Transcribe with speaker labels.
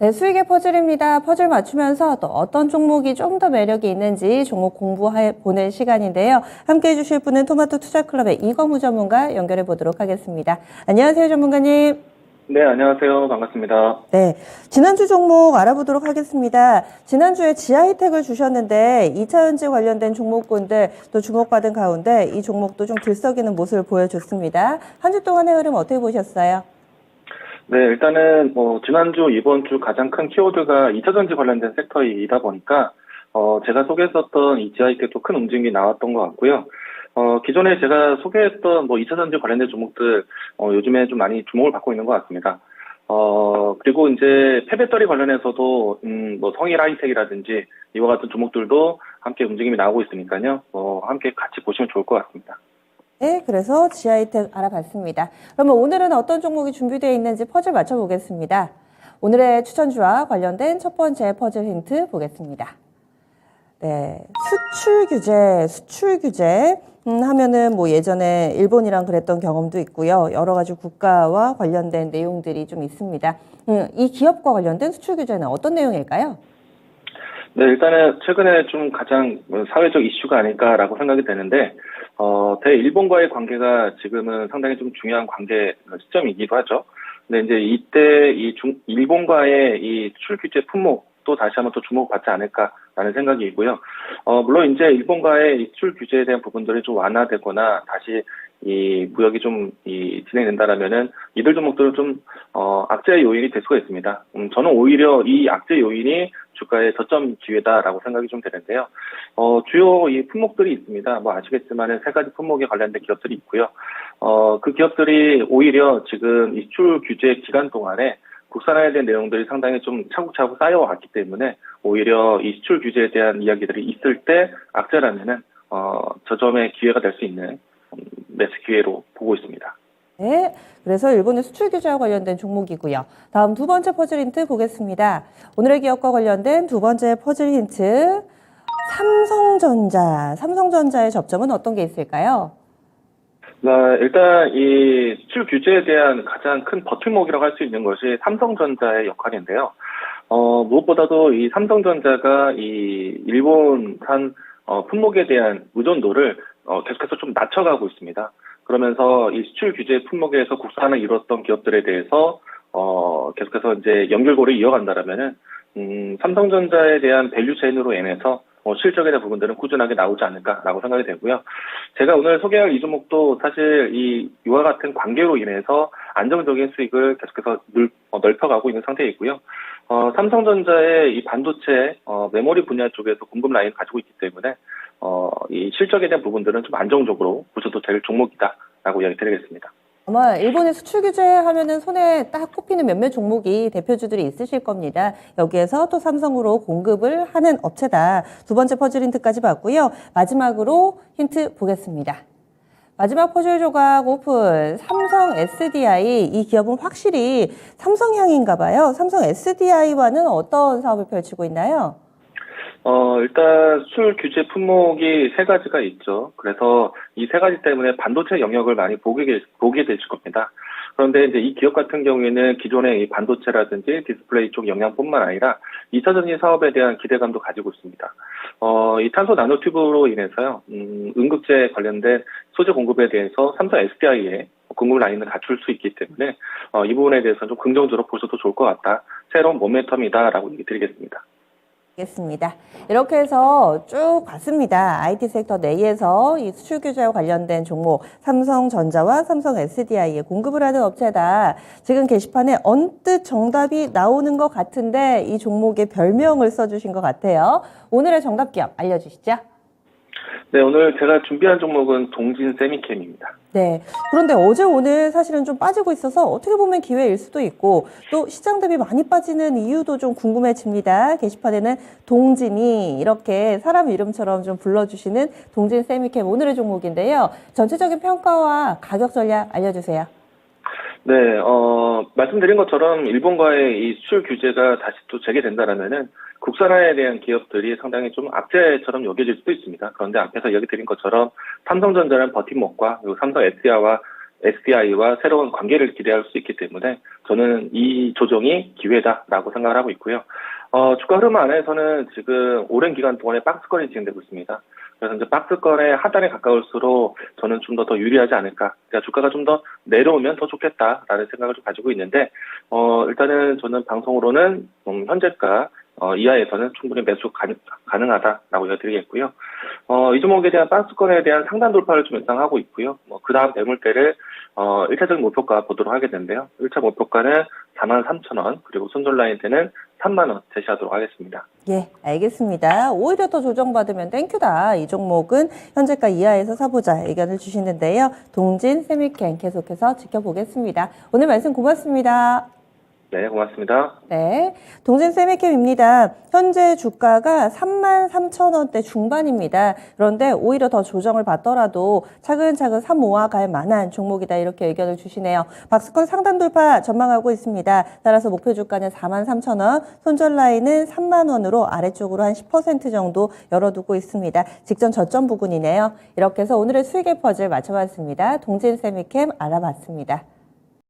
Speaker 1: 네, 수익의 퍼즐입니다. 퍼즐 맞추면서 또 어떤 종목이 좀 더 매력이 있는지 종목 공부해보는 시간인데요. 함께 해주실 분은 토마토 투자클럽의 이건우 전문가 연결해 보도록 하겠습니다. 안녕하세요, 전문가님.
Speaker 2: 네, 안녕하세요. 반갑습니다.
Speaker 1: 네, 지난주 종목 알아보도록 하겠습니다. 지난주에 지하이텍을 주셨는데 2차전지 관련된 종목군들 또 주목받은 가운데 이 종목도 좀 들썩이는 모습을 보여줬습니다. 한 주 동안의 흐름 어떻게 보셨어요?
Speaker 2: 네, 일단은 지난주, 이번 주 가장 큰 키워드가 2차전지 관련된 섹터이다 보니까 제가 소개했었던 이 지하이텍도 큰 움직임이 나왔던 것 같고요. 기존에 제가 소개했던 2차전지 관련된 종목들 요즘에 좀 많이 주목을 받고 있는 것 같습니다. 그리고 이제 폐배터리 관련해서도 성일 하이텍이라든지 이와 같은 종목들도 함께 움직임이 나오고 있으니까요. 함께 같이 보시면 좋을 것 같습니다.
Speaker 1: 네, 그래서 지하이텍 알아봤습니다. 그러면 오늘은 어떤 종목이 준비되어 있는지 퍼즐 맞춰보겠습니다. 오늘의 추천주와 관련된 첫 번째 퍼즐 힌트 보겠습니다. 네, 수출 규제 하면은 예전에 일본이랑 그랬던 경험도 있고요. 여러 가지 국가와 관련된 내용들이 좀 있습니다. 이 기업과 관련된 수출 규제는 어떤 내용일까요?
Speaker 2: 네, 일단은 최근에 좀 가장 사회적 이슈가 아닐까라고 생각이 되는데, 대일본과의 관계가 지금은 상당히 좀 중요한 관계 시점이기도 하죠. 근데 이제 이때 일본과의 이 수출 규제 품목도 다시 한번 또 주목받지 않을까라는 생각이고요. 물론 이제 일본과의 이 수출 규제에 대한 부분들이 좀 완화되거나 다시 이 무역이 좀 진행된다라면은 이들 종목들은 좀 악재 요인이 될 수가 있습니다. 저는 오히려 이 악재 요인이 주가의 저점 기회다라고 생각이 좀 되는데요. 주요 이 품목들이 있습니다. 아시겠지만은 세 가지 품목에 관련된 기업들이 있고요. 그 기업들이 오히려 지금 이 수출 규제 기간 동안에 국산화에 대한 내용들이 상당히 좀 차곡차곡 쌓여왔기 때문에 오히려 이 수출 규제에 대한 이야기들이 있을 때 악재라면은 저점의 기회가 될 수 있는 매수 기회로 보고 있습니다.
Speaker 1: 네, 그래서 일본의 수출 규제와 관련된 종목이고요. 다음 두 번째 퍼즐 힌트 보겠습니다. 오늘의 기업과 관련된 두 번째 퍼즐 힌트, 삼성전자. 삼성전자의 접점은 어떤 게 있을까요?
Speaker 2: 일단 이 수출 규제에 대한 가장 큰 버팀목이라고 할 수 있는 것이 삼성전자의 역할인데요. 무엇보다도 이 삼성전자가 이 일본산 품목에 대한 의존도를 계속해서 좀 낮춰가고 있습니다. 그러면서 이 수출 규제 품목에서 국산을 이뤘던 기업들에 대해서 계속해서 이제 연결고를 이어간다라면은 삼성전자에 대한 밸류 체인으로 인해서 실적에 대한 부분들은 꾸준하게 나오지 않을까라고 생각이 되고요. 제가 오늘 소개할 이 종목도 사실 이와 같은 관계로 인해서 안정적인 수익을 계속해서 넓혀가고 있는 상태이고요. 삼성전자의 이 반도체 메모리 분야 쪽에서 공급 라인을 가지고 있기 때문에 이 실적에 대한 부분들은 좀 안정적으로 보셔도 될 종목이다라고 이야기 드리겠습니다.
Speaker 1: 아마 일본의 수출 규제 하면은 손에 딱 꼽히는 몇몇 종목이 대표주들이 있으실 겁니다. 여기에서 또 삼성으로 공급을 하는 업체다. 두 번째 퍼즐 힌트까지 봤고요. 마지막으로 힌트 보겠습니다. 마지막 퍼즐 조각 오픈. 삼성 SDI. 이 기업은 확실히 삼성향인가 봐요. 삼성 SDI와는 어떤 사업을 펼치고 있나요?
Speaker 2: 일단 수출 규제 품목이 세 가지가 있죠. 그래서 이 세 가지 때문에 반도체 영역을 많이 보게 되실 겁니다. 그런데 이제 이 기업 같은 경우에는 기존의 이 반도체라든지 디스플레이 쪽 영향뿐만 아니라 2차전지 사업에 대한 기대감도 가지고 있습니다. 이 탄소 나노튜브로 인해서요, 응급제 관련된 소재 공급에 대해서 삼성 SDI에 공급 라인을 갖출 수 있기 때문에 이 부분에 대해서 좀 긍정적으로 보셔도 좋을 것 같다. 새로운 모멘텀이다라고 얘기 드리겠습니다.
Speaker 1: 알겠습니다. 이렇게 해서 쭉 봤습니다. IT 섹터 내에서 이 수출 규제와 관련된 종목, 삼성전자와 삼성 SDI에 공급을 하는 업체다. 지금 게시판에 언뜻 정답이 나오는 것 같은데 이 종목의 별명을 써주신 것 같아요. 오늘의 정답 기업 알려주시죠.
Speaker 2: 네, 오늘 제가 준비한 종목은 동진 세미캠입니다.
Speaker 1: 네. 그런데 어제 오늘 사실은 좀 빠지고 있어서 어떻게 보면 기회일 수도 있고 또 시장 대비 많이 빠지는 이유도 좀 궁금해집니다. 게시판에는 동진이 이렇게 사람 이름처럼 좀 불러주시는 동진 세미캠 오늘의 종목인데요. 전체적인 평가와 가격 전략 알려주세요.
Speaker 2: 네, 말씀드린 것처럼 일본과의 이 수출 규제가 다시 또 재개된다라면은 국산화에 대한 기업들이 상당히 좀 악재처럼 여겨질 수도 있습니다. 그런데 앞에서 이야기 드린 것처럼 삼성전자는 버팀목과 그리고 삼성 SDI와 새로운 관계를 기대할 수 있기 때문에 저는 이 조정이 기회다라고 생각을 하고 있고요. 주가 흐름 안에서는 지금 오랜 기간 동안에 박스권이 진행되고 있습니다. 그래서 이제 박스권의 하단에 가까울수록 저는 좀 더 유리하지 않을까. 그러니까 주가가 좀 더 내려오면 더 좋겠다라는 생각을 좀 가지고 있는데, 일단은 저는 방송으로는 현재가 이하에서는 충분히 매수 가능하다라고 여드리겠고요. 이 종목에 대한 박스권에 대한 상단 돌파를 좀 예상하고 있고요. 그 다음 매물대를 1차적인 목표가 보도록 하겠는데요. 1차 목표가는 43,000원, 그리고 손절라인 때는 3만원 제시하도록 하겠습니다.
Speaker 1: 예, 알겠습니다. 오히려 더 조정받으면 땡큐다. 이 종목은 현재가 이하에서 사보자 의견을 주시는데요. 동진 세미캔 계속해서 지켜보겠습니다. 오늘 말씀 고맙습니다.
Speaker 2: 네, 고맙습니다.
Speaker 1: 네, 동진 세미캠입니다. 현재 주가가 33,000원대 중반입니다. 그런데 오히려 더 조정을 받더라도 차근차근 3모아 갈 만한 종목이다 이렇게 의견을 주시네요. 박스권 상단 돌파 전망하고 있습니다. 따라서 목표 주가는 43,000원, 손절 라인은 3만원으로 아래쪽으로 한 10% 정도 열어두고 있습니다. 직전 저점 부근이네요. 이렇게 해서 오늘의 수익의 퍼즐 맞춰봤습니다. 동진 세미캠 알아봤습니다.